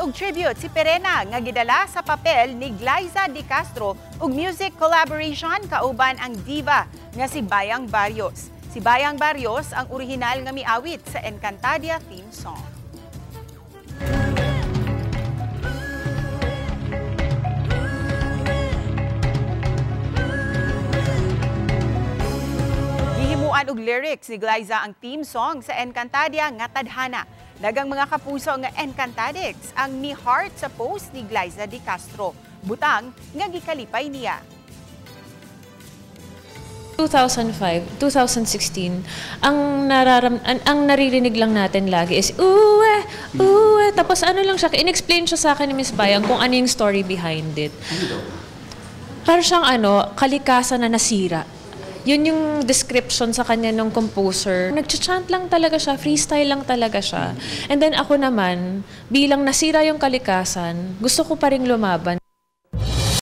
og tribute si Perena nga gidala sa papel ni Glyza De Castro ug music collaboration kauban ang diva nga si Bayang Barrios. Si Bayang Barrios ang orihinal nga miawit sa Encantadia theme song. Gihimuan og lyrics ni Glyza ang theme song sa Encantadia nga tadhana. Dagang mga kapuso nga Encantadix ang mi-heart sa post ni Glyza De Castro. Butang nga gikalipay niya. 2005, 2016, ang naririnig lang natin lagi is uwe, uwe. Tapos ano lang siya, in-explain siya sa akin ni Miss Bayang kung ano yung story behind it. Parang siyang kalikasan na nasira. Yun yung description sa kanya ng composer. Nag-chant lang talaga siya, freestyle lang talaga siya. And then ako naman, bilang nasira yung kalikasan, gusto ko pa ring lumaban.